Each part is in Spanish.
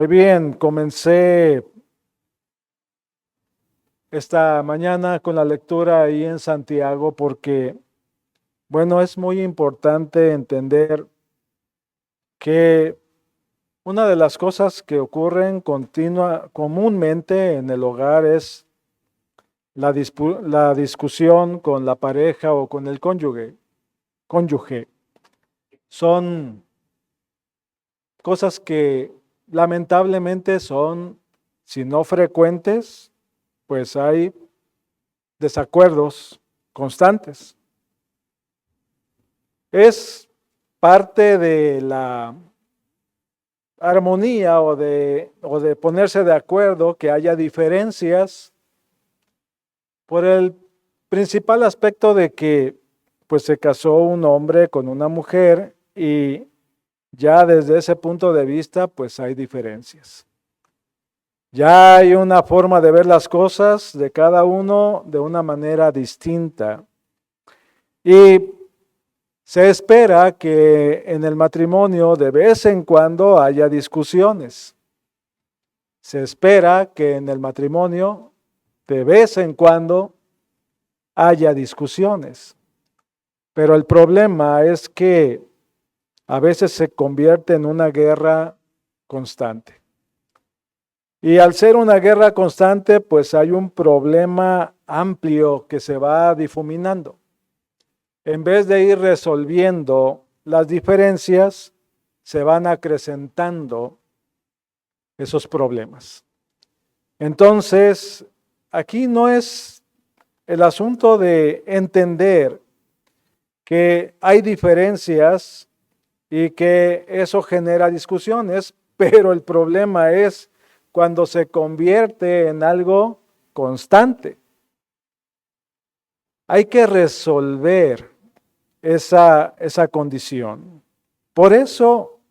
Muy bien, comencé esta mañana con la lectura ahí en Santiago porque, bueno, es muy importante entender que una de las cosas que ocurren comúnmente en el hogar es la discusión con la pareja o con el cónyuge. Son cosas que lamentablemente son, si no frecuentes, pues hay desacuerdos constantes. Es parte de la armonía o de ponerse de acuerdo que haya diferencias por el principal aspecto de que pues se casó un hombre con una mujer y ya desde ese punto de vista pues hay diferencias. Ya hay una forma de ver las cosas de cada uno de una manera distinta. Y se espera que en el matrimonio de vez en cuando haya discusiones. Se espera que en el matrimonio de vez en cuando haya discusiones. Pero el problema es que a veces se convierte en una guerra constante. Y al ser una guerra constante, pues hay un problema amplio que se va difuminando. En vez de ir resolviendo las diferencias, se van acrecentando esos problemas. Entonces, aquí no es el asunto de entender que hay diferencias y que eso genera discusiones, pero el problema es cuando se convierte en algo constante. Hay que resolver esa condición. Por eso,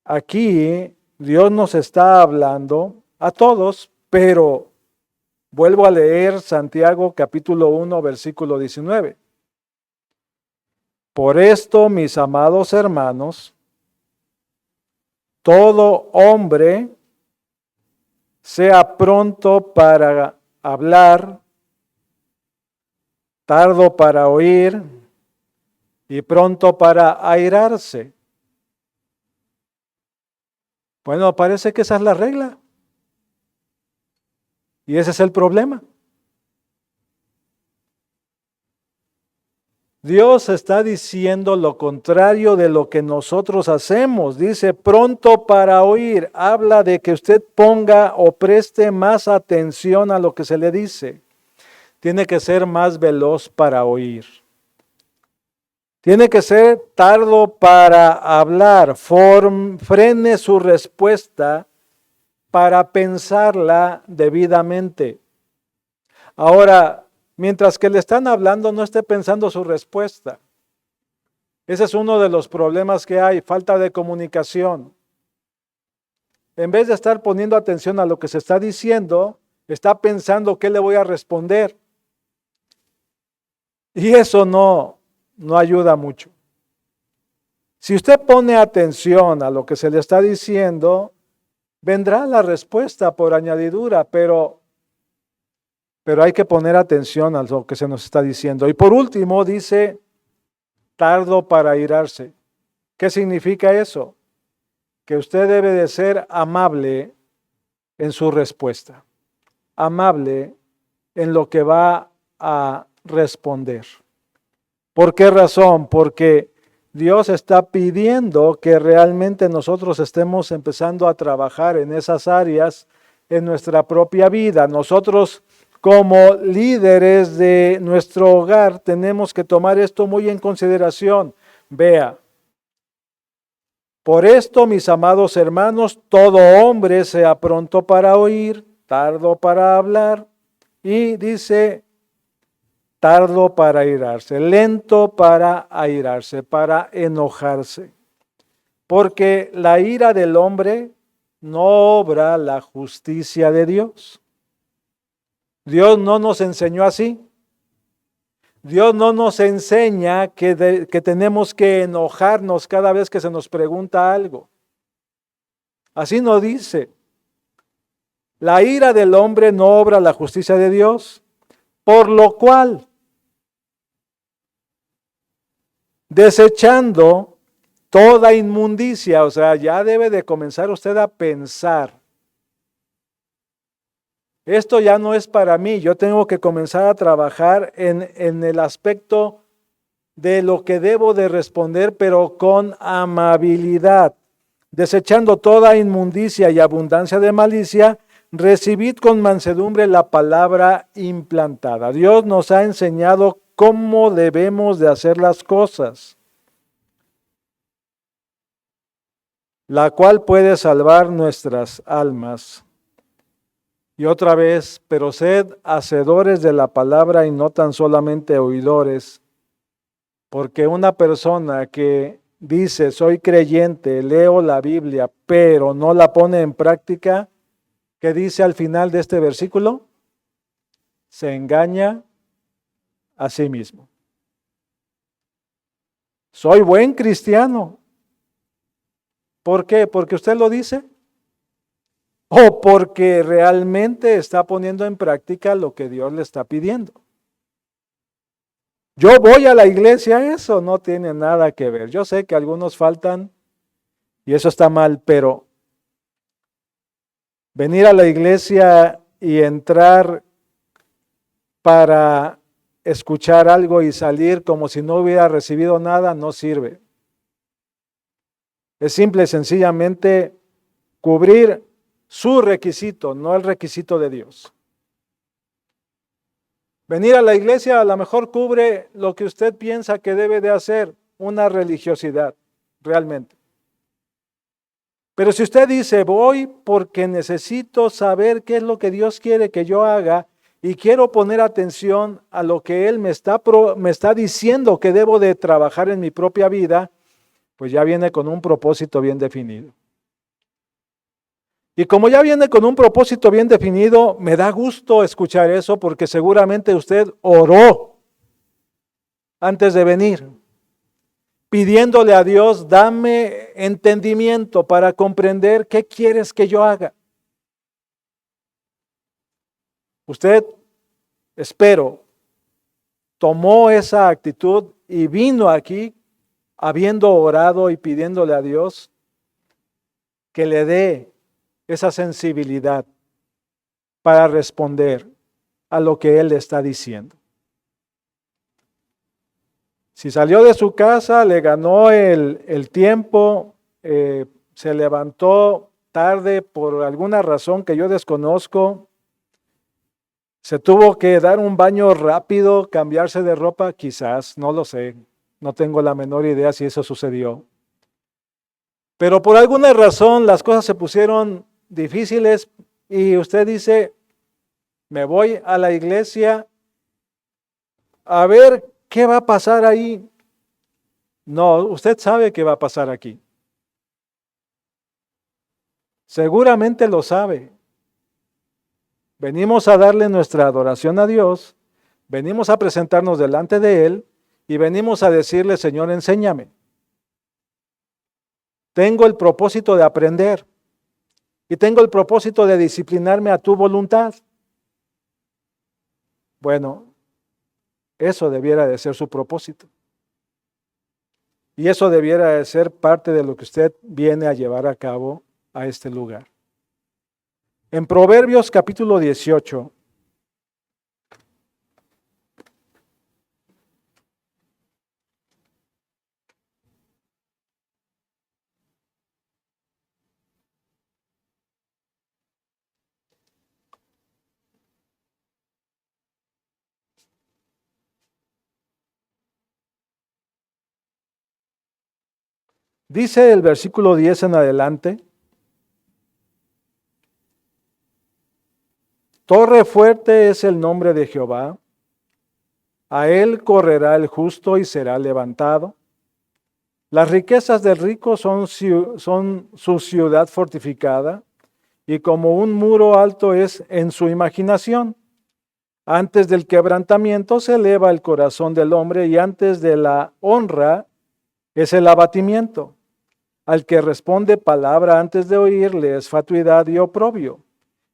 aquí Dios nos está hablando a todos, pero vuelvo a leer Santiago capítulo 1, versículo 19. Por esto, mis amados hermanos, todo hombre sea pronto para hablar, tardo para oír y pronto para airarse. Bueno, parece que esa es la regla. Y ese es el problema. Dios está diciendo lo contrario de lo que nosotros hacemos. Dice pronto para oír. Habla de que usted ponga o preste más atención a lo que se le dice. Tiene que ser más veloz para oír. Tiene que ser tardo para hablar. Frene su respuesta para pensarla debidamente. Ahora, mientras que le están hablando, no esté pensando su respuesta. Ese es uno de los problemas que hay, falta de comunicación. En vez de estar poniendo atención a lo que se está diciendo, está pensando qué le voy a responder. Y eso no ayuda mucho. Si usted pone atención a lo que se le está diciendo, vendrá la respuesta por añadidura, pero hay que poner atención a lo que se nos está diciendo. Y por último, dice, tardo para airarse. ¿Qué significa eso? Que usted debe de ser amable en su respuesta, amable en lo que va a responder. ¿Por qué razón? Porque Dios está pidiendo que realmente nosotros estemos empezando a trabajar en esas áreas en nuestra propia vida. Nosotros como líderes de nuestro hogar tenemos que tomar esto muy en consideración. Vea, por esto, mis amados hermanos, todo hombre sea pronto para oír, tardo para hablar y dice, tardo para airarse, lento para airarse, para enojarse. Porque la ira del hombre no obra la justicia de Dios. Dios no nos enseñó así. Dios no nos enseña que tenemos que enojarnos cada vez que se nos pregunta algo. Así nos dice, la ira del hombre no obra la justicia de Dios, por lo cual, desechando toda inmundicia, o sea, ya debe de comenzar usted a pensar, esto ya no es para mí, yo tengo que comenzar a trabajar en el aspecto de lo que debo de responder, pero con amabilidad. Desechando toda inmundicia y abundancia de malicia, recibid con mansedumbre la palabra implantada. Dios nos ha enseñado cómo debemos de hacer las cosas, la cual puede salvar nuestras almas. Y otra vez, pero sed hacedores de la palabra y no tan solamente oidores, porque una persona que dice, soy creyente, leo la Biblia, pero no la pone en práctica, ¿qué dice al final de este versículo? Se engaña a sí mismo. Soy buen cristiano. ¿Por qué? ¿Porque usted lo dice? ¿O porque realmente está poniendo en práctica lo que Dios le está pidiendo? Yo voy a la iglesia, eso no tiene nada que ver. Yo sé que algunos faltan y eso está mal, pero venir a la iglesia y entrar para escuchar algo y salir como si no hubiera recibido nada no sirve. Es simple y sencillamente cubrir su requisito, no el requisito de Dios. Venir a la iglesia a lo mejor cubre lo que usted piensa que debe de hacer, una religiosidad, realmente. Pero si usted dice, voy porque necesito saber qué es lo que Dios quiere que yo haga y quiero poner atención a lo que Él me está diciendo que debo de trabajar en mi propia vida, pues ya viene con un propósito bien definido. Y como ya viene con un propósito bien definido, me da gusto escuchar eso porque seguramente usted oró antes de venir, pidiéndole a Dios, dame entendimiento para comprender qué quieres que yo haga. Usted, espero, tomó esa actitud y vino aquí habiendo orado y pidiéndole a Dios que le dé esa sensibilidad para responder a lo que Él le está diciendo. Si salió de su casa, le ganó el tiempo, se levantó tarde por alguna razón que yo desconozco, se tuvo que dar un baño rápido, cambiarse de ropa, quizás, no lo sé, no tengo la menor idea si eso sucedió. Pero por alguna razón las cosas se pusieron difíciles y usted dice, me voy a la iglesia a ver qué va a pasar ahí. No, usted sabe qué va a pasar aquí. Seguramente lo sabe. Venimos a darle nuestra adoración a Dios, venimos a presentarnos delante de Él y venimos a decirle, Señor, enséñame. Tengo el propósito de aprender y tengo el propósito de disciplinarme a tu voluntad. Bueno, eso debiera de ser su propósito. Y eso debiera de ser parte de lo que usted viene a llevar a cabo a este lugar. En Proverbios capítulo 18, dice el versículo 10 en adelante, torre fuerte es el nombre de Jehová, a él correrá el justo y será levantado. Las riquezas del rico son su ciudad fortificada, y como un muro alto es en su imaginación. Antes del quebrantamiento se eleva el corazón del hombre, y antes de la honra es el abatimiento. Al que responde palabra antes de oírle es fatuidad y oprobio.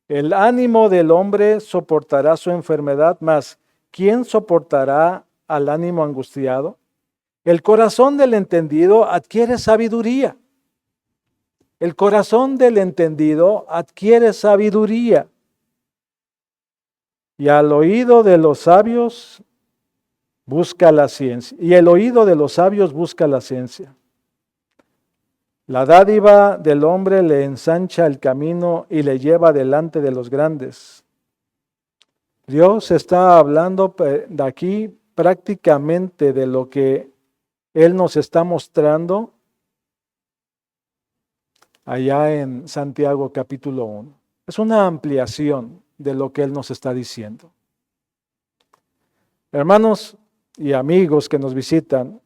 El ánimo del hombre soportará su enfermedad, mas ¿quién soportará al ánimo angustiado? El corazón del entendido adquiere sabiduría. El corazón del entendido adquiere sabiduría. Y al oído de los sabios busca la ciencia. Y el oído de los sabios busca la ciencia. La dádiva del hombre le ensancha el camino y le lleva delante de los grandes. Dios está hablando de aquí prácticamente de lo que Él nos está mostrando allá en Santiago capítulo 1. Es una ampliación de lo que Él nos está diciendo. Hermanos y amigos que nos visitan,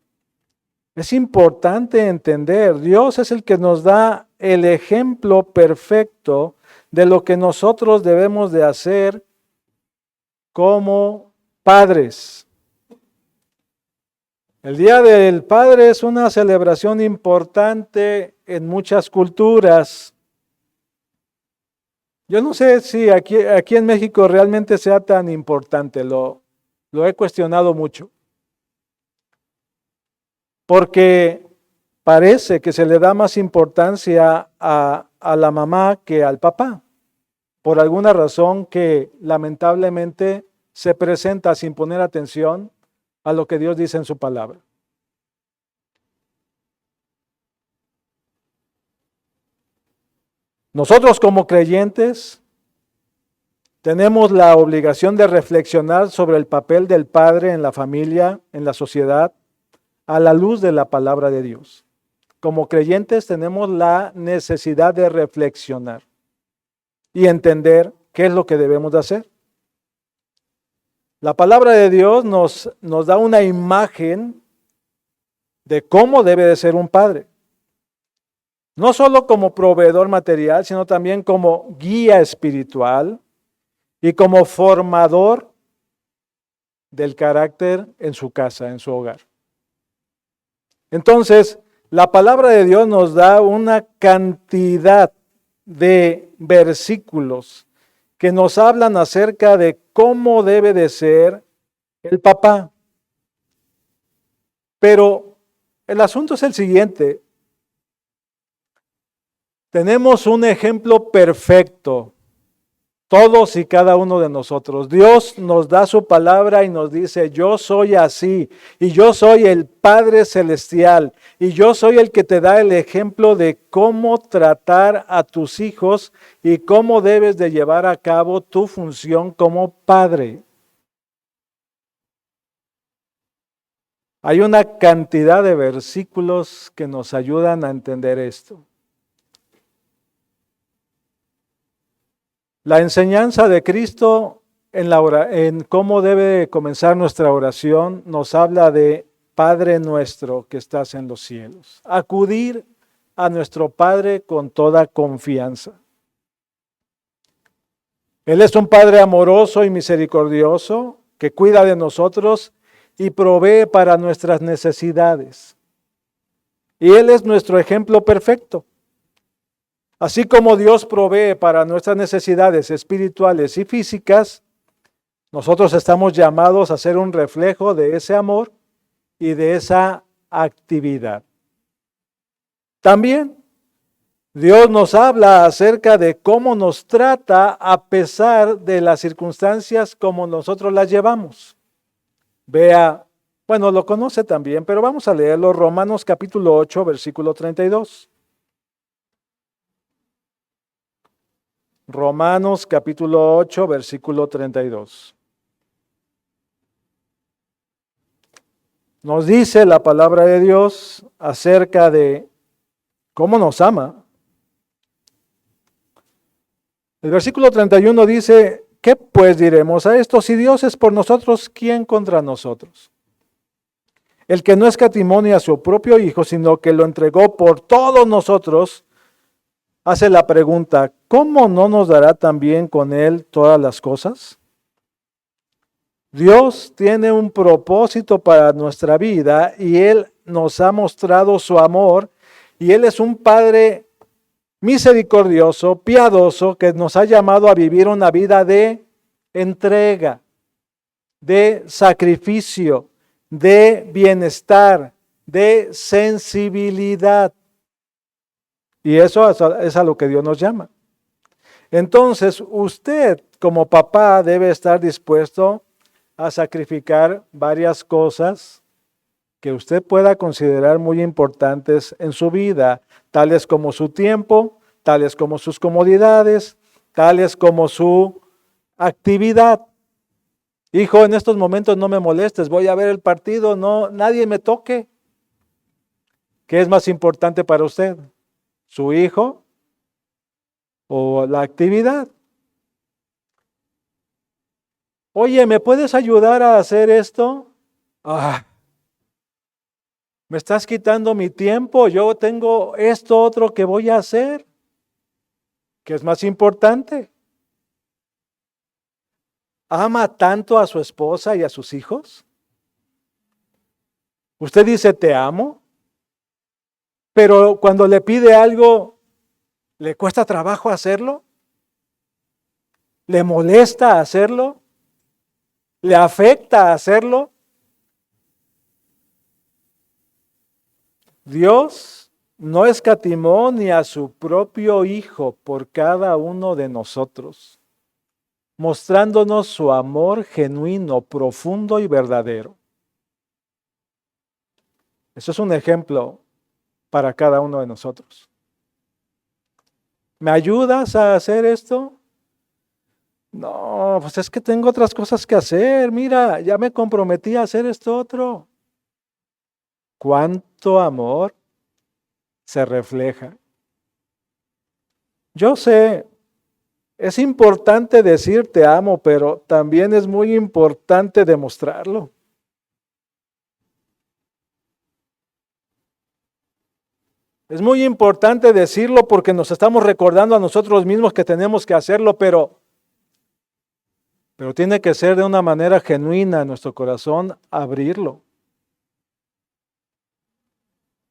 es importante entender, Dios es el que nos da el ejemplo perfecto de lo que nosotros debemos de hacer como padres. El Día del Padre es una celebración importante en muchas culturas. Yo no sé si aquí en México realmente sea tan importante, lo he cuestionado mucho. Porque parece que se le da más importancia a la mamá que al papá, por alguna razón que lamentablemente se presenta sin poner atención a lo que Dios dice en su palabra. Nosotros como creyentes tenemos la obligación de reflexionar sobre el papel del padre en la familia, en la sociedad, a la luz de la palabra de Dios. Como creyentes tenemos la necesidad de reflexionar y entender qué es lo que debemos de hacer. La palabra de Dios nos da una imagen de cómo debe de ser un padre. No solo como proveedor material, sino también como guía espiritual y como formador del carácter en su casa, en su hogar. Entonces, la palabra de Dios nos da una cantidad de versículos que nos hablan acerca de cómo debe de ser el papá. Pero el asunto es el siguiente. Tenemos un ejemplo perfecto, todos y cada uno de nosotros. Dios nos da su palabra y nos dice, yo soy así, y yo soy el Padre Celestial, y yo soy el que te da el ejemplo de cómo tratar a tus hijos y cómo debes de llevar a cabo tu función como padre. Hay una cantidad de versículos que nos ayudan a entender esto. La enseñanza de Cristo en cómo debe comenzar nuestra oración nos habla de Padre nuestro que estás en los cielos. Acudir a nuestro Padre con toda confianza. Él es un Padre amoroso y misericordioso que cuida de nosotros y provee para nuestras necesidades. Y Él es nuestro ejemplo perfecto. Así como Dios provee para nuestras necesidades espirituales y físicas, nosotros estamos llamados a ser un reflejo de ese amor y de esa actividad. También Dios nos habla acerca de cómo nos trata a pesar de las circunstancias como nosotros las llevamos. Vea, bueno, lo conoce también, pero vamos a leerlo, Romanos capítulo 8, versículo 32. Romanos capítulo 8, versículo 32. Nos dice la palabra de Dios acerca de cómo nos ama. El versículo 31 dice, ¿qué pues diremos a esto? Si Dios es por nosotros, ¿quién contra nosotros? El que no escatimó a su propio Hijo, sino que lo entregó por todos nosotros, hace la pregunta, ¿cómo no nos dará también con Él todas las cosas? Dios tiene un propósito para nuestra vida y Él nos ha mostrado su amor Y Él es un Padre misericordioso, piadoso, que nos ha llamado a vivir una vida de entrega, de sacrificio, de bienestar, de sensibilidad. Y eso es a lo que Dios nos llama. Entonces, usted como papá debe estar dispuesto a sacrificar varias cosas que usted pueda considerar muy importantes en su vida, tales como su tiempo, tales como sus comodidades, tales como su actividad. Hijo, en estos momentos no me molestes, voy a ver el partido, no, nadie me toque. ¿Qué es más importante para usted? ¿Su hijo o la actividad? Oye, ¿me puedes ayudar a hacer esto? Ah, me estás quitando mi tiempo, yo tengo esto otro que voy a hacer. ¿Qué es más importante? ¿Ama tanto a su esposa y a sus hijos? Usted dice, te amo, pero cuando le pide algo, ¿le cuesta trabajo hacerlo? ¿Le molesta hacerlo? ¿Le afecta hacerlo? Dios no escatimó ni a su propio Hijo por cada uno de nosotros, mostrándonos su amor genuino, profundo y verdadero. Eso es un ejemplo para cada uno de nosotros. ¿Me ayudas a hacer esto? No, pues es que tengo otras cosas que hacer. Mira, ya me comprometí a hacer esto otro. ¿Cuánto amor se refleja? Yo sé, es importante decir te amo, pero también es muy importante demostrarlo. Es muy importante decirlo porque nos estamos recordando a nosotros mismos que tenemos que hacerlo, pero tiene que ser de una manera genuina en nuestro corazón, abrirlo.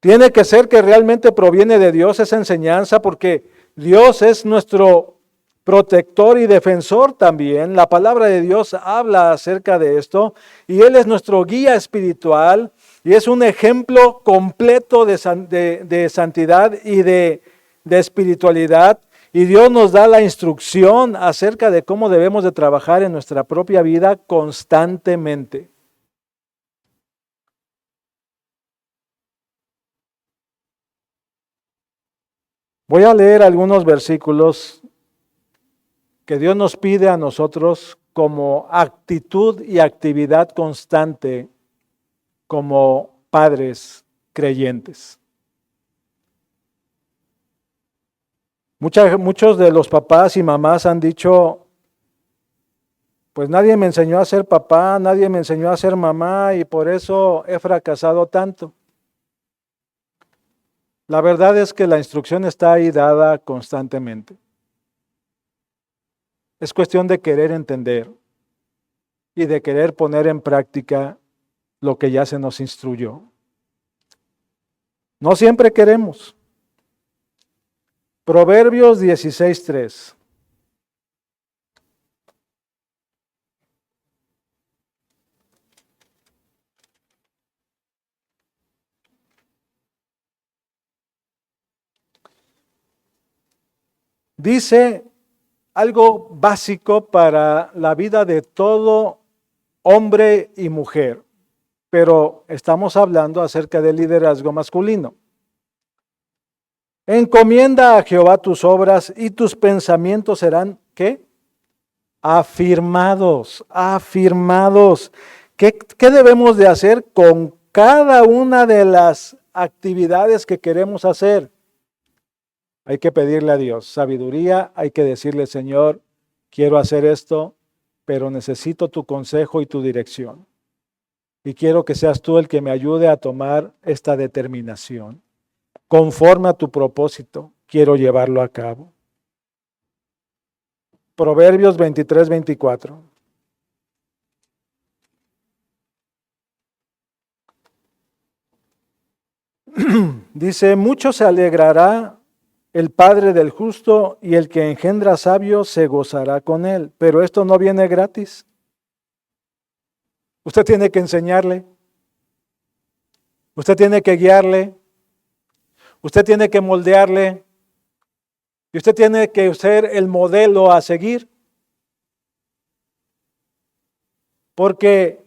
Tiene que ser que realmente proviene de Dios esa enseñanza, porque Dios es nuestro protector y defensor también. La palabra de Dios habla acerca de esto y Él es nuestro guía espiritual y es un ejemplo completo de santidad y de espiritualidad. Y Dios nos da la instrucción acerca de cómo debemos de trabajar en nuestra propia vida constantemente. Voy a leer algunos versículos que Dios nos pide a nosotros como actitud y actividad constante como padres creyentes. Muchos de los papás y mamás han dicho, pues nadie me enseñó a ser papá, nadie me enseñó a ser mamá y por eso he fracasado tanto. La verdad es que la instrucción está ahí dada constantemente. Es cuestión de querer entender y de querer poner en práctica lo que ya se nos instruyó. No siempre queremos. Proverbios 16:3. Dice algo básico para la vida de todo hombre y mujer, pero estamos hablando acerca del liderazgo masculino. Encomienda a Jehová tus obras y tus pensamientos serán, ¿qué? Afirmados, afirmados. ¿Qué debemos de hacer con cada una de las actividades que queremos hacer? Hay que pedirle a Dios sabiduría, hay que decirle, Señor, quiero hacer esto, pero necesito tu consejo y tu dirección. Y quiero que seas tú el que me ayude a tomar esta determinación. Conforme a tu propósito, quiero llevarlo a cabo. Proverbios 23-24. Dice, mucho se alegrará el padre del justo y el que engendra sabio se gozará con él. Pero esto no viene gratis. Usted tiene que enseñarle. Usted tiene que guiarle. Usted tiene que moldearle. Y usted tiene que ser el modelo a seguir. Porque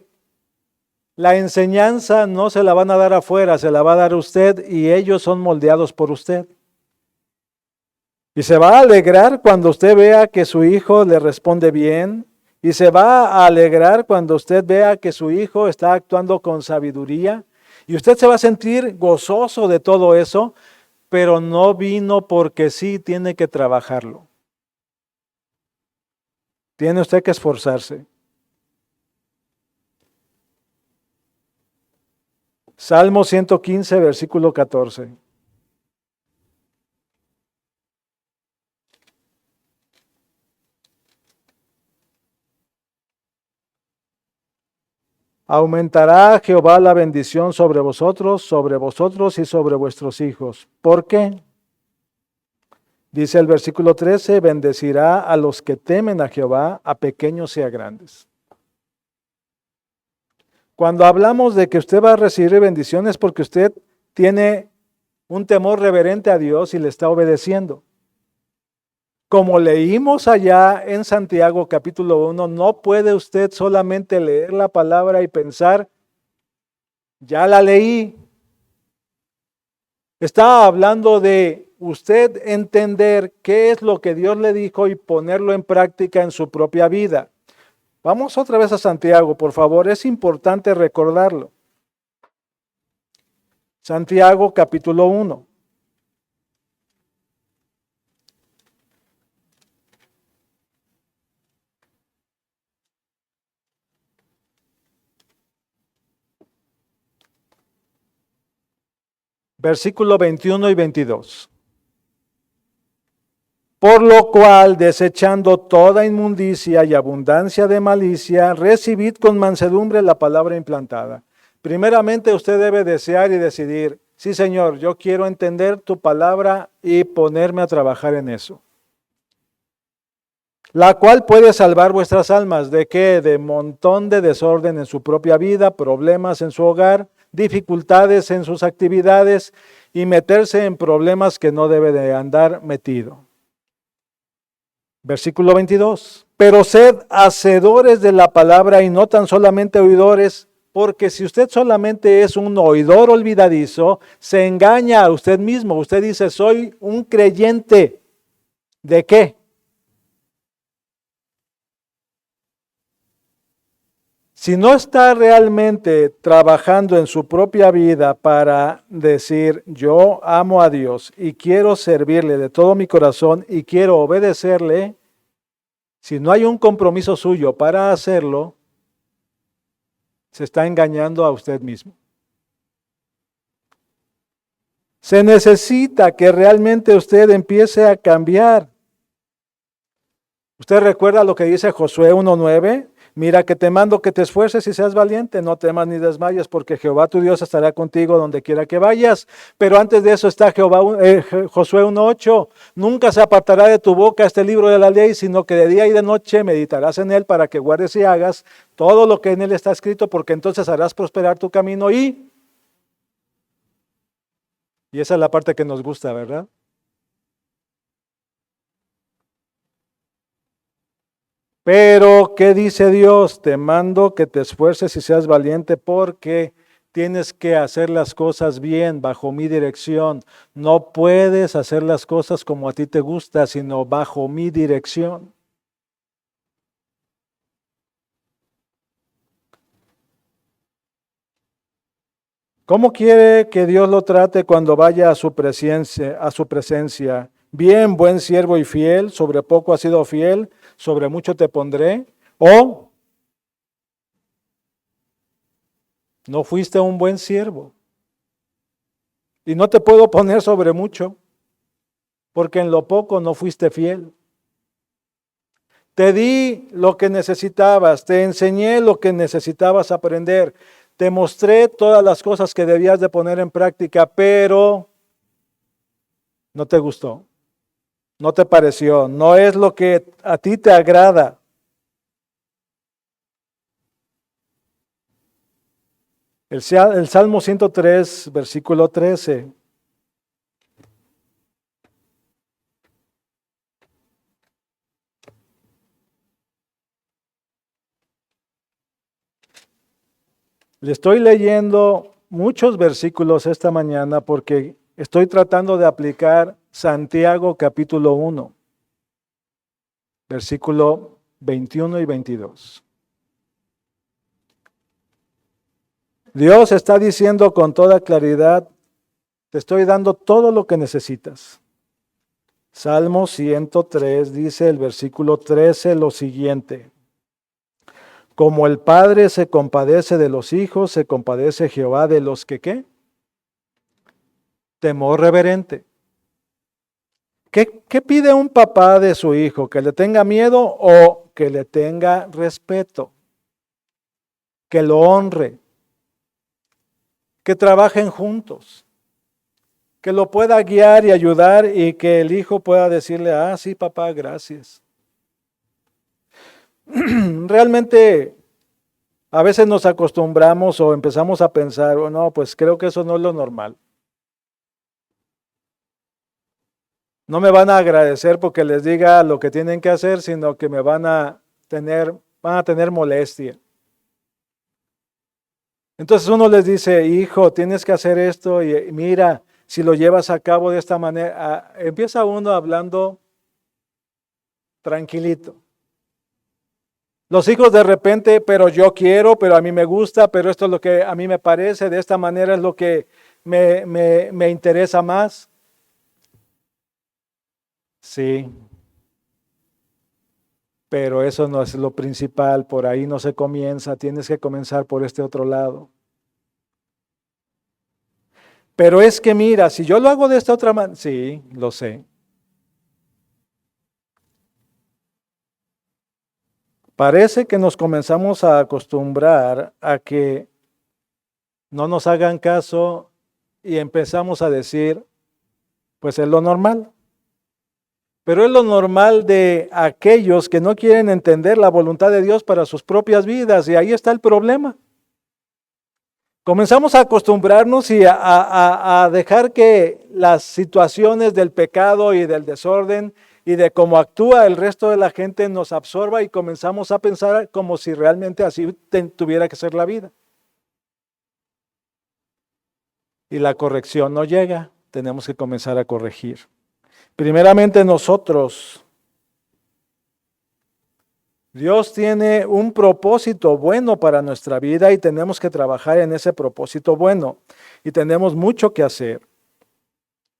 la enseñanza no se la van a dar afuera, se la va a dar usted y ellos son moldeados por usted. Y se va a alegrar cuando usted vea que su hijo le responde bien. Y se va a alegrar cuando usted vea que su hijo está actuando con sabiduría. Y usted se va a sentir gozoso de todo eso, pero no vino porque sí, tiene que trabajarlo. Tiene usted que esforzarse. Salmo 115, versículo 14. Aumentará Jehová la bendición sobre vosotros y sobre vuestros hijos. ¿Por qué? Dice el versículo 13, bendecirá a los que temen a Jehová, a pequeños y a grandes. Cuando hablamos de que usted va a recibir bendiciones porque usted tiene un temor reverente a Dios y le está obedeciendo. Como leímos allá en Santiago capítulo 1, no puede usted solamente leer la palabra y pensar, ya la leí. Está hablando de usted entender qué es lo que Dios le dijo y ponerlo en práctica en su propia vida. Vamos otra vez a Santiago, por favor, es importante recordarlo. Santiago capítulo 1. Versículo 21 y 22. Por lo cual, desechando toda inmundicia y abundancia de malicia, recibid con mansedumbre la palabra implantada. Primeramente usted debe desear y decidir, sí Señor, yo quiero entender tu palabra y ponerme a trabajar en eso. La cual puede salvar vuestras almas. ¿De qué? De montón de desorden en su propia vida, problemas en su hogar, dificultades en sus actividades y meterse en problemas que no debe de andar metido. Versículo 22. Pero sed hacedores de la palabra y no tan solamente oidores, porque si usted solamente es un oidor olvidadizo, se engaña a usted mismo. Usted dice, soy un creyente. ¿De qué? Si no está realmente trabajando en su propia vida para decir, yo amo a Dios y quiero servirle de todo mi corazón y quiero obedecerle, si no hay un compromiso suyo para hacerlo, se está engañando a usted mismo. Se necesita que realmente usted empiece a cambiar. ¿Usted recuerda lo que dice Josué 1:9? Mira que te mando que te esfuerces y seas valiente, no temas ni desmayes, porque Jehová tu Dios estará contigo donde quiera que vayas. Pero antes de eso está Josué 1:8, nunca se apartará de tu boca este libro de la ley, sino que de día y de noche meditarás en él para que guardes y hagas todo lo que en él está escrito, porque entonces harás prosperar tu camino y esa es la parte que nos gusta, ¿verdad? Pero, ¿qué dice Dios? Te mando que te esfuerces y seas valiente porque tienes que hacer las cosas bien bajo mi dirección. No puedes hacer las cosas como a ti te gusta, sino bajo mi dirección. ¿Cómo quiere que Dios lo trate cuando vaya a su presencia? Bien, buen siervo y fiel, sobre poco has sido fiel, sobre mucho te pondré. O no fuiste un buen siervo y no te puedo poner sobre mucho, porque en lo poco no fuiste fiel. Te di lo que necesitabas, te enseñé lo que necesitabas aprender, te mostré todas las cosas que debías de poner en práctica, pero no te gustó, no te pareció, no es lo que a ti te agrada. El Salmo 103, versículo 13. Le estoy leyendo muchos versículos esta mañana porque estoy tratando de aplicar Santiago capítulo 1, versículo 21 y 22. Dios está diciendo con toda claridad, te estoy dando todo lo que necesitas. Salmo 103 dice el versículo 13 lo siguiente. Como el Padre se compadece de los hijos, se compadece Jehová de los que, ¿qué? Temor reverente. ¿Qué pide un papá de su hijo? ¿Que le tenga miedo o que le tenga respeto? Que lo honre. Que trabajen juntos. Que lo pueda guiar y ayudar y que el hijo pueda decirle, ah, sí, papá, gracias. Realmente a veces nos acostumbramos o empezamos a pensar, oh, no, pues creo que eso no es lo normal. No me van a agradecer porque les diga lo que tienen que hacer, sino que me van a tener molestia. Entonces uno les dice, hijo, tienes que hacer esto y mira, si lo llevas a cabo de esta manera, empieza uno hablando tranquilito. Los hijos de repente, pero yo quiero, pero a mí me gusta, pero esto es lo que a mí me parece, de esta manera es lo que me interesa más. Sí, pero eso no es lo principal, por ahí no se comienza, tienes que comenzar por este otro lado. Pero es que mira, si yo lo hago de esta otra manera, sí, lo sé. Parece que nos comenzamos a acostumbrar a que no nos hagan caso y empezamos a decir, pues es lo normal. Pero es lo normal de aquellos que no quieren entender la voluntad de Dios para sus propias vidas y ahí está el problema. Comenzamos a acostumbrarnos y a dejar que las situaciones del pecado y del desorden y de cómo actúa el resto de la gente nos absorba y comenzamos a pensar como si realmente así tuviera que ser la vida. Y la corrección no llega, tenemos que comenzar a corregir. Primeramente nosotros. Dios tiene un propósito bueno para nuestra vida y tenemos que trabajar en ese propósito bueno. Y tenemos mucho que hacer.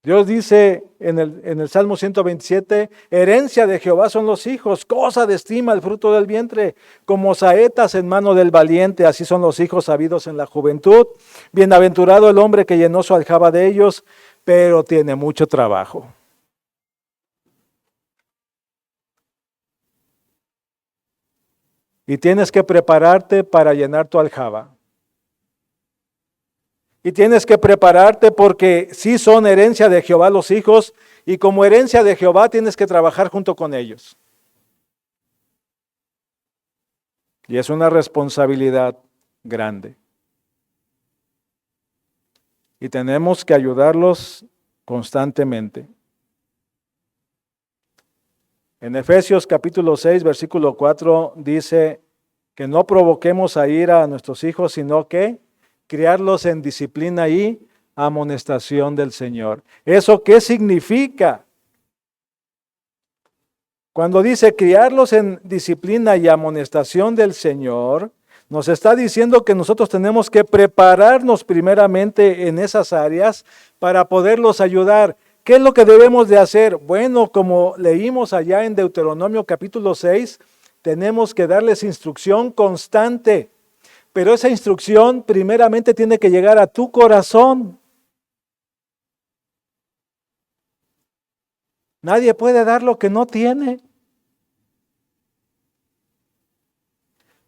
Dios dice en el Salmo 127, herencia de Jehová son los hijos, cosa de estima el fruto del vientre, como saetas en mano del valiente, así son los hijos habidos en la juventud. Bienaventurado el hombre que llenó su aljaba de ellos, pero tiene mucho trabajo. Y tienes que prepararte para llenar tu aljaba. Y tienes que prepararte porque sí son herencia de Jehová los hijos, y como herencia de Jehová tienes que trabajar junto con ellos. Y es una responsabilidad grande. Y tenemos que ayudarlos constantemente. En Efesios capítulo 6, versículo 4 dice que no provoquemos a ira a nuestros hijos, sino que criarlos en disciplina y amonestación del Señor. ¿Eso qué significa? Cuando dice criarlos en disciplina y amonestación del Señor, nos está diciendo que nosotros tenemos que prepararnos primeramente en esas áreas para poderlos ayudar. ¿Qué es lo que debemos de hacer? Bueno, como leímos allá en Deuteronomio capítulo 6, tenemos que darles instrucción constante. Pero esa instrucción primeramente tiene que llegar a tu corazón. Nadie puede dar lo que no tiene.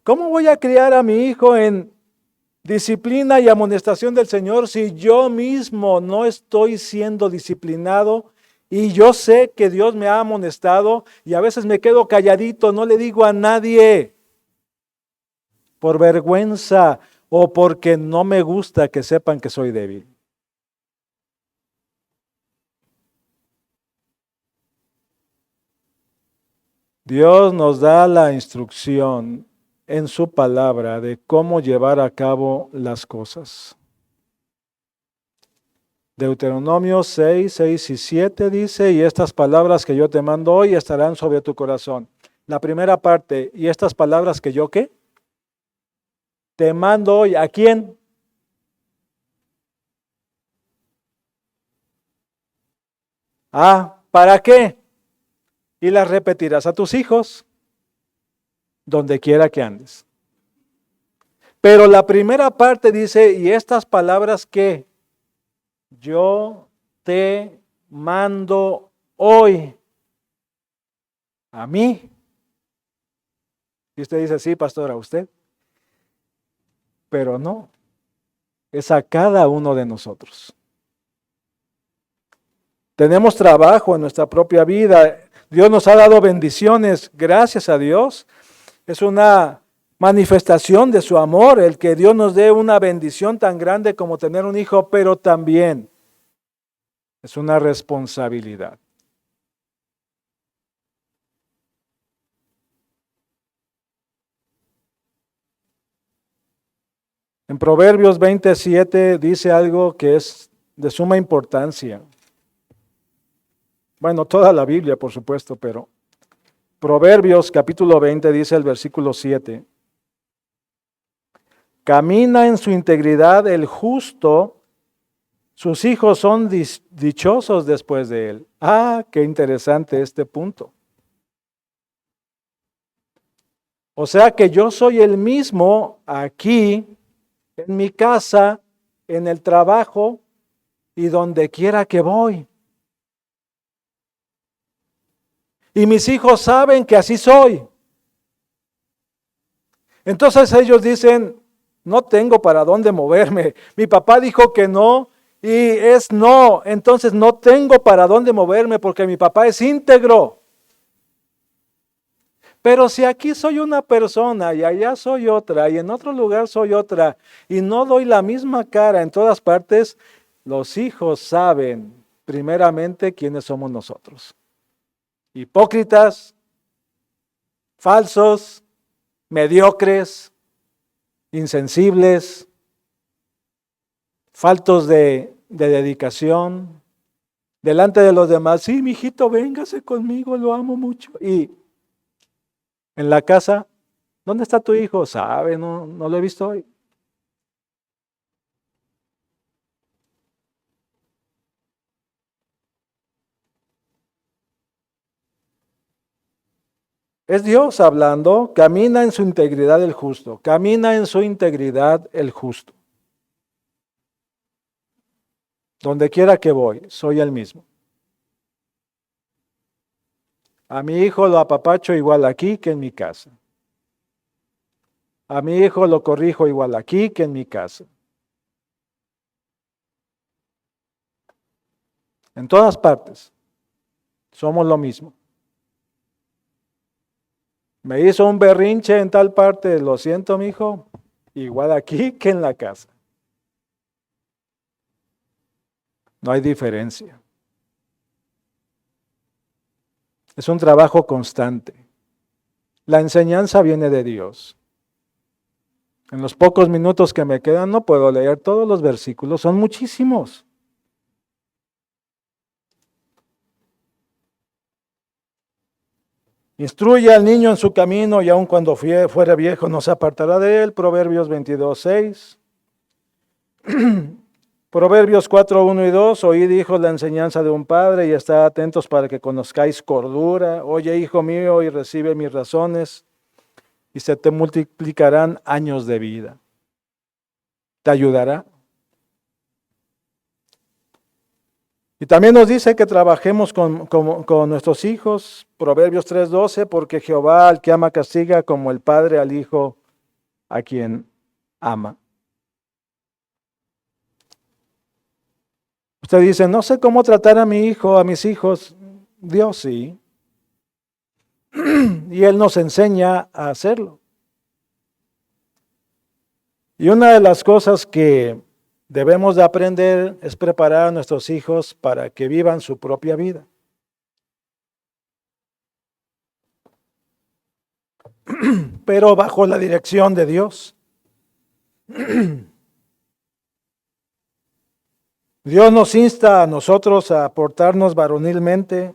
¿Cómo voy a criar a mi hijo en disciplina y amonestación del Señor si yo mismo no estoy siendo disciplinado Y yo sé que Dios me ha amonestado y a veces me quedo calladito, no le digo a nadie por vergüenza o porque no me gusta que sepan que soy débil. Dios nos da la instrucción en su palabra de cómo llevar a cabo las cosas. Deuteronomio 6, 6 y 7 dice, y estas palabras que yo te mando hoy estarán sobre tu corazón. La primera parte, y estas palabras que yo, ¿qué? Te mando hoy, ¿a quién? Ah, ¿para qué? Y las repetirás a tus hijos, donde quiera que andes. Pero la primera parte dice, y estas palabras que yo te mando hoy, a mí. Y usted dice, sí, pastor, a usted. Pero no, es a cada uno de nosotros. Tenemos trabajo en nuestra propia vida. Dios nos ha dado bendiciones, gracias a Dios. Es una manifestación de su amor, el que Dios nos dé una bendición tan grande como tener un hijo, pero también es una responsabilidad. En Proverbios 27 dice algo que es de suma importancia. Bueno, toda la Biblia, por supuesto, pero Proverbios capítulo 20 dice el versículo 7. Camina en su integridad el justo, sus hijos son dichosos después de él. Ah, qué interesante este punto. O sea que yo soy el mismo aquí, en mi casa, en el trabajo y donde quiera que voy. Y mis hijos saben que así soy. Entonces ellos dicen, no tengo para dónde moverme. Mi papá dijo que no y es no. Entonces no tengo para dónde moverme porque mi papá es íntegro. Pero si aquí soy una persona y allá soy otra y en otro lugar soy otra y no doy la misma cara en todas partes, los hijos saben primeramente quiénes somos nosotros. Hipócritas, falsos, mediocres, insensibles, faltos de dedicación, delante de los demás, sí, mijito, véngase conmigo, lo amo mucho. Y en la casa, ¿dónde está tu hijo? ¿Sabe? No lo he visto hoy. Es Dios hablando, camina en su integridad el justo, camina en su integridad el justo. Donde quiera que voy, soy el mismo. A mi hijo lo apapacho igual aquí que en mi casa. A mi hijo lo corrijo igual aquí que en mi casa. En todas partes, somos lo mismo. Me hizo un berrinche en tal parte, lo siento, mi hijo, igual aquí que en la casa. No hay diferencia. Es un trabajo constante. La enseñanza viene de Dios. En los pocos minutos que me quedan no puedo leer todos los versículos, son muchísimos. Instruye al niño en su camino y aun cuando fuera viejo no se apartará de él. Proverbios 22:6. Proverbios 4:1 y 2. Oíd, hijos, la enseñanza de un padre y estad atentos para que conozcáis cordura. Oye, hijo mío, y recibe mis razones y se te multiplicarán años de vida. ¿Te ayudará? Y también nos dice que trabajemos con nuestros hijos, Proverbios 3:12, porque Jehová al que ama castiga como el padre al hijo a quien ama. Usted dice, no sé cómo tratar a mi hijo, a mis hijos. Dios sí. Y Él nos enseña a hacerlo. Y una de las cosas que debemos de aprender es preparar a nuestros hijos para que vivan su propia vida. Pero bajo la dirección de Dios. Dios nos insta a nosotros a portarnos varonilmente,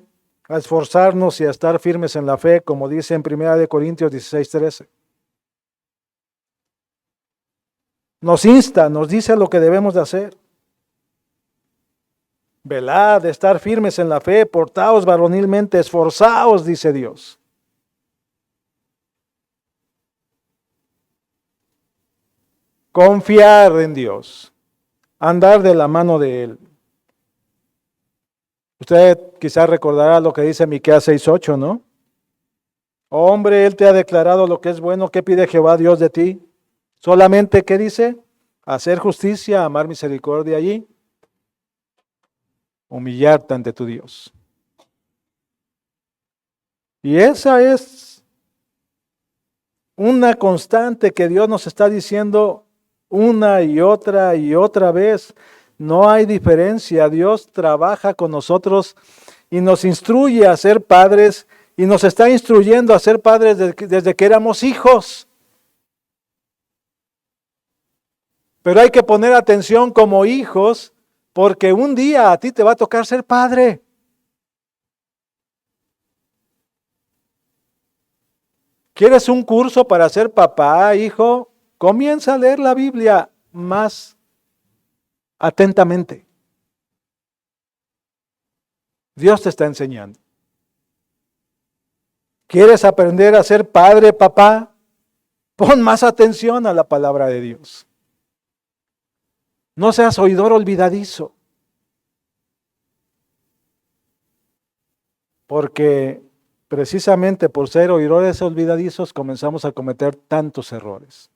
a esforzarnos y a estar firmes en la fe, como dice en 1 Corintios 16:13. Nos insta, nos dice lo que debemos de hacer. Velad, estar firmes en la fe, portaos varonilmente, esforzaos, dice Dios. Confiar en Dios, andar de la mano de Él. Usted quizás recordará lo que dice Miqueas 6:8, ¿no? Hombre, Él te ha declarado lo que es bueno. ¿Qué pide Jehová Dios de ti? Solamente, ¿qué dice? Hacer justicia, amar misericordia allí, humillarte ante tu Dios. Y esa es una constante que Dios nos está diciendo una y otra vez. No hay diferencia. Dios trabaja con nosotros y nos instruye a ser padres y nos está instruyendo a ser padres desde que éramos hijos. Pero hay que poner atención como hijos porque un día a ti te va a tocar ser padre. ¿Quieres un curso para ser papá, hijo? Comienza a leer la Biblia más atentamente. Dios te está enseñando. ¿Quieres aprender a ser padre, papá? Pon más atención a la palabra de Dios. No seas oidor olvidadizo. Porque precisamente por ser oidores olvidadizos comenzamos a cometer tantos errores.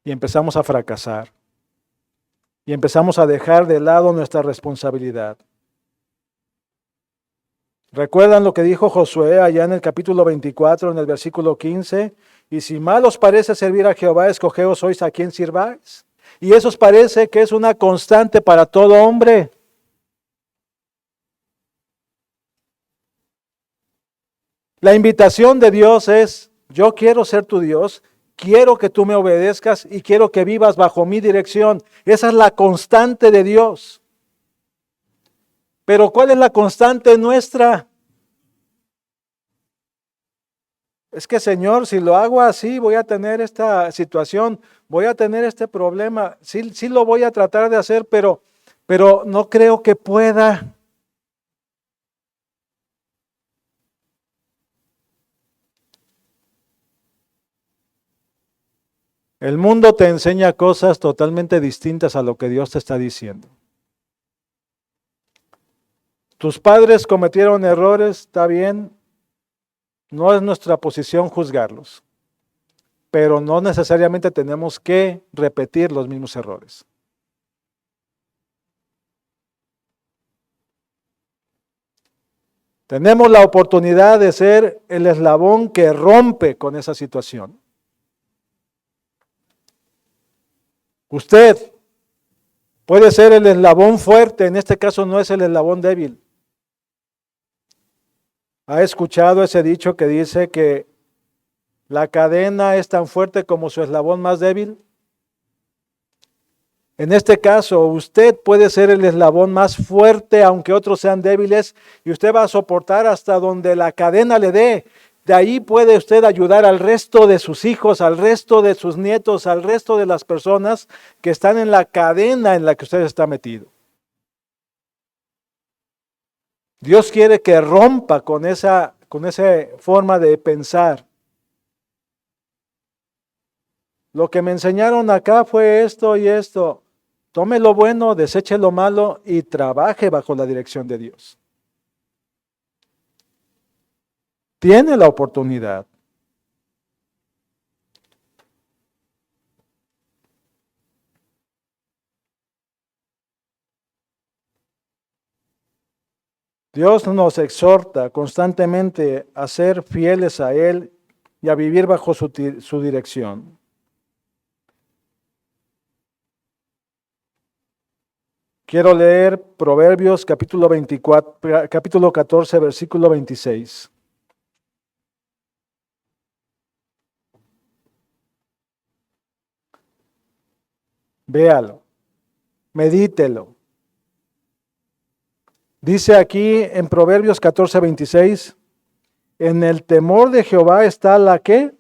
Y empezamos a fracasar. Y empezamos a dejar de lado nuestra responsabilidad. ¿Recuerdan lo que dijo Josué allá en el capítulo 24, en el versículo 15? Y si mal os parece servir a Jehová, escogeos sois a quien sirváis. Y eso os parece que es una constante para todo hombre. La invitación de Dios es, yo quiero ser tu Dios, quiero que tú me obedezcas y quiero que vivas bajo mi dirección. Esa es la constante de Dios. Pero ¿cuál es la constante nuestra? Es que, Señor, si lo hago así, voy a tener esta situación, voy a tener este problema. Sí lo voy a tratar de hacer, pero no creo que pueda. El mundo te enseña cosas totalmente distintas a lo que Dios te está diciendo. Tus padres cometieron errores, está bien, no es nuestra posición juzgarlos, pero no necesariamente tenemos que repetir los mismos errores. Tenemos la oportunidad de ser el eslabón que rompe con esa situación. Usted puede ser el eslabón fuerte, en este caso no es el eslabón débil. ¿Ha escuchado ese dicho que dice que la cadena es tan fuerte como su eslabón más débil? En este caso, usted puede ser el eslabón más fuerte, aunque otros sean débiles, y usted va a soportar hasta donde la cadena le dé. De ahí puede usted ayudar al resto de sus hijos, al resto de sus nietos, al resto de las personas que están en la cadena en la que usted está metido. Dios quiere que rompa con esa forma de pensar. Lo que me enseñaron acá fue esto y esto. Tome lo bueno, deseche lo malo y trabaje bajo la dirección de Dios. Tiene la oportunidad. Dios nos exhorta constantemente a ser fieles a Él y a vivir bajo su dirección. Quiero leer Proverbios capítulo 24, capítulo 14, versículo 26. Véalo, medítelo. Dice aquí en Proverbios 14, 26, en el temor de Jehová está la ¿qué?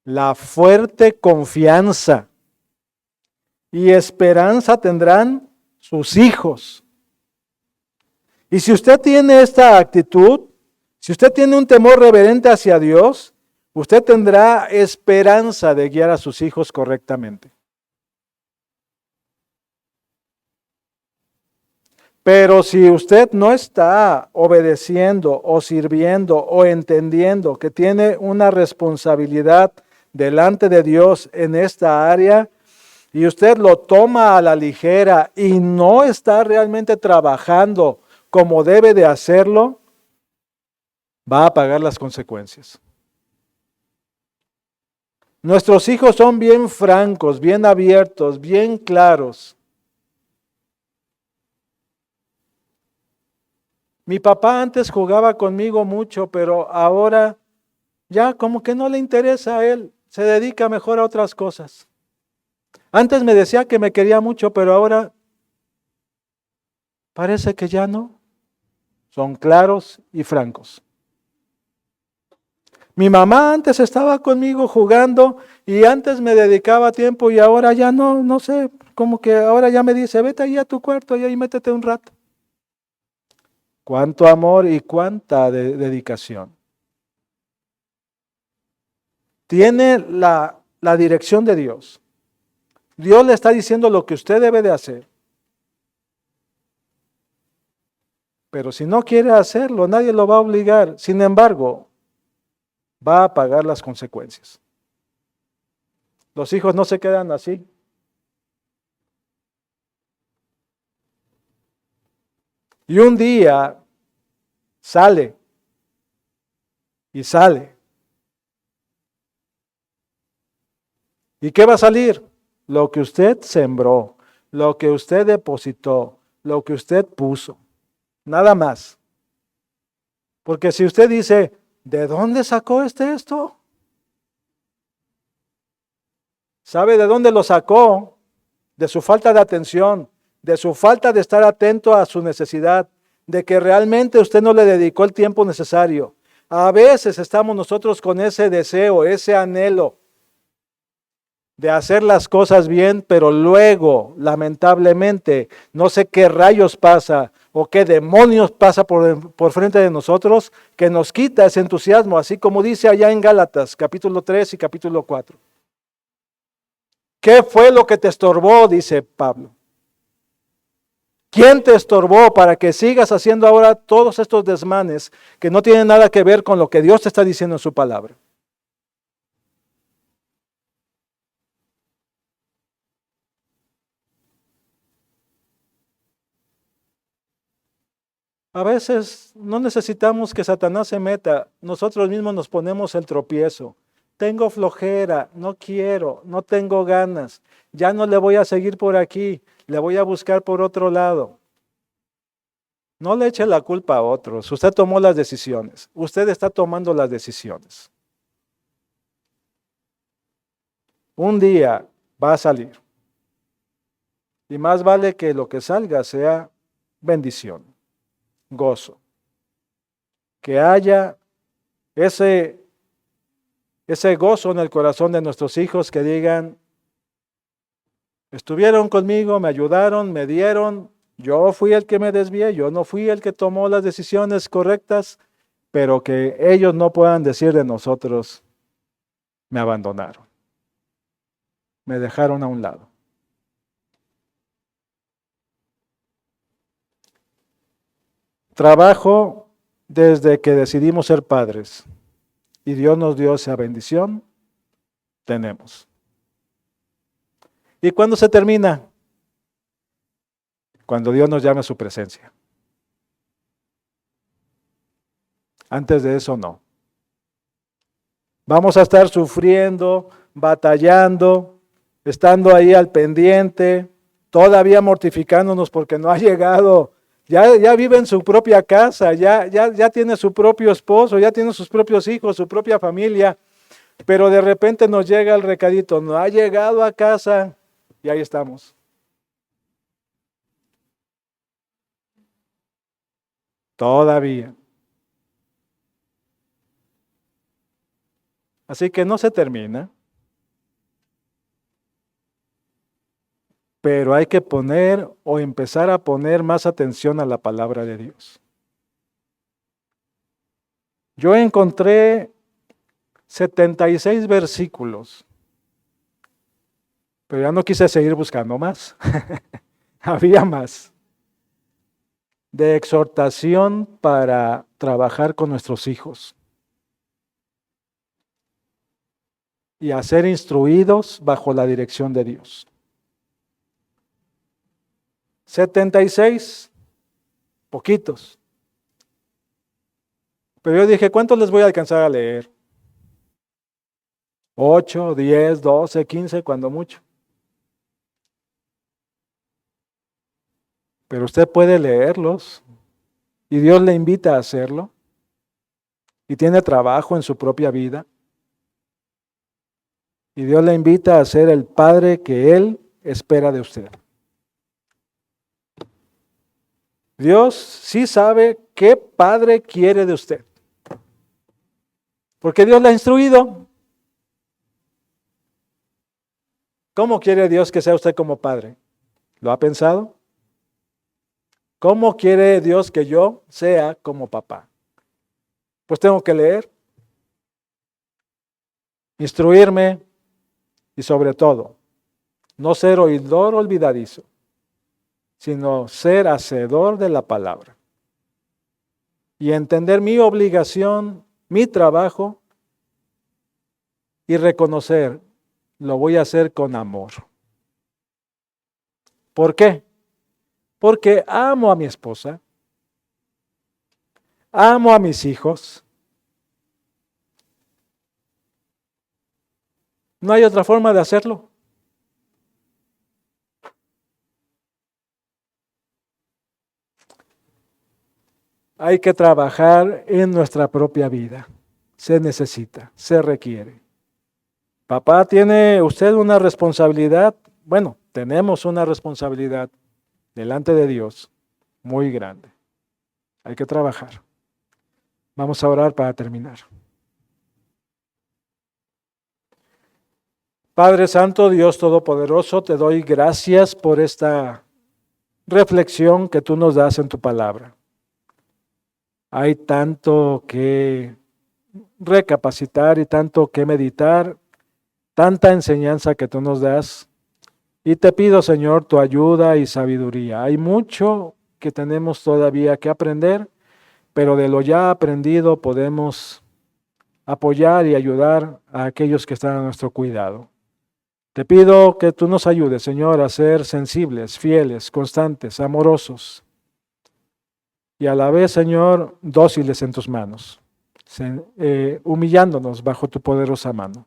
La fuerte confianza, y esperanza tendrán sus hijos. Y si usted tiene esta actitud, si usted tiene un temor reverente hacia Dios, usted tendrá esperanza de guiar a sus hijos correctamente. Pero si usted no está obedeciendo o sirviendo o entendiendo que tiene una responsabilidad delante de Dios en esta área, y usted lo toma a la ligera y no está realmente trabajando como debe de hacerlo, va a pagar las consecuencias. Nuestros hijos son bien francos, bien abiertos, bien claros. Mi papá antes jugaba conmigo mucho, pero ahora ya como que no le interesa a él, se dedica mejor a otras cosas. Antes me decía que me quería mucho, pero ahora parece que ya no. Son claros y francos. Mi mamá antes estaba conmigo jugando y antes me dedicaba tiempo y ahora ya no sé, como que ahora ya me dice, vete ahí a tu cuarto y ahí métete un rato. Cuánto amor y cuánta dedicación. Tiene la dirección de Dios. Dios le está diciendo lo que usted debe de hacer. Pero si no quiere hacerlo, nadie lo va a obligar. Sin embargo, va a pagar las consecuencias. Los hijos no se quedan así. Y un día sale y sale. ¿Y qué va a salir? Lo que usted sembró, lo que usted depositó, lo que usted puso. Nada más. Porque si usted dice, ¿de dónde sacó esto? ¿Sabe de dónde lo sacó? De su falta de atención, de su falta de estar atento a su necesidad, de que realmente usted no le dedicó el tiempo necesario. A veces estamos nosotros con ese deseo, ese anhelo de hacer las cosas bien, pero luego, lamentablemente, no sé qué rayos pasa o qué demonios pasa por frente de nosotros, que nos quita ese entusiasmo, así como dice allá en Gálatas, capítulo 3 y capítulo 4. ¿Qué fue lo que te estorbó? Dice Pablo. ¿Quién te estorbó para que sigas haciendo ahora todos estos desmanes que no tienen nada que ver con lo que Dios te está diciendo en su palabra? A veces no necesitamos que Satanás se meta, nosotros mismos nos ponemos el tropiezo. Tengo flojera, no quiero, no tengo ganas, ya no le voy a seguir por aquí, le voy a buscar por otro lado. No le eche la culpa a otros, usted tomó las decisiones, usted está tomando las decisiones. Un día va a salir y más vale que lo que salga sea bendición, gozo, que haya ese gozo en el corazón de nuestros hijos que digan, estuvieron conmigo, me ayudaron, me dieron, yo fui el que me desvié, yo no fui el que tomó las decisiones correctas, pero que ellos no puedan decir de nosotros, me abandonaron, me dejaron a un lado. Trabajo desde que decidimos ser padres y Dios nos dio esa bendición, tenemos. ¿Y cuándo se termina? Cuando Dios nos llame a su presencia. Antes de eso no. Vamos a estar sufriendo, batallando, estando ahí al pendiente, todavía mortificándonos porque no ha llegado, ya vive en su propia casa, ya tiene su propio esposo, ya tiene sus propios hijos, su propia familia, pero de repente nos llega el recadito, no ha llegado a casa y ahí estamos. Todavía. Así que no se termina, pero hay que poner o empezar a poner más atención a la palabra de Dios. Yo encontré 76 versículos, pero ya no quise seguir buscando más. Había más. De exhortación para trabajar con nuestros hijos y a ser instruidos bajo la dirección de Dios. 76, poquitos. Pero yo dije, ¿cuántos les voy a alcanzar a leer? 8, 10, 12, 15, cuando mucho. Pero usted puede leerlos y Dios le invita a hacerlo y tiene trabajo en su propia vida y Dios le invita a ser el padre que Él espera de usted. Dios sí sabe qué padre quiere de usted, porque Dios la ha instruido. ¿Cómo quiere Dios que sea usted como padre? ¿Lo ha pensado? ¿Cómo quiere Dios que yo sea como papá? Pues tengo que leer, instruirme y sobre todo, no ser oidor olvidadizo, sino ser hacedor de la palabra. Y entender mi obligación, mi trabajo y reconocer, lo voy a hacer con amor. ¿Por qué? Porque amo a mi esposa, amo a mis hijos. No hay otra forma de hacerlo. Hay que trabajar en nuestra propia vida. Se necesita, se requiere. Papá, ¿tiene usted una responsabilidad? Bueno, tenemos una responsabilidad delante de Dios muy grande. Hay que trabajar. Vamos a orar para terminar. Padre Santo, Dios Todopoderoso, te doy gracias por esta reflexión que tú nos das en tu palabra. Hay tanto que recapacitar y tanto que meditar, tanta enseñanza que tú nos das. Y te pido, Señor, tu ayuda y sabiduría. Hay mucho que tenemos todavía que aprender, pero de lo ya aprendido podemos apoyar y ayudar a aquellos que están a nuestro cuidado. Te pido que tú nos ayudes, Señor, a ser sensibles, fieles, constantes, amorosos y a la vez, Señor, dóciles en tus manos, humillándonos bajo tu poderosa mano,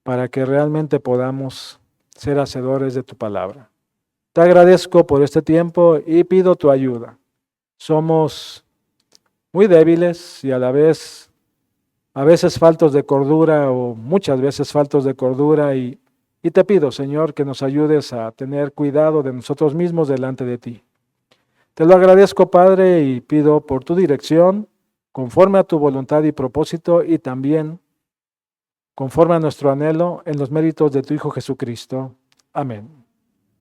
para que realmente podamos ser hacedores de tu palabra. Te agradezco por este tiempo y pido tu ayuda. Somos muy débiles y a veces faltos de cordura o muchas veces faltos de cordura y te pido, Señor, que nos ayudes a tener cuidado de nosotros mismos delante de ti. Te lo agradezco, Padre, y pido por tu dirección, conforme a tu voluntad y propósito, y también conforme a nuestro anhelo en los méritos de tu Hijo Jesucristo. Amén.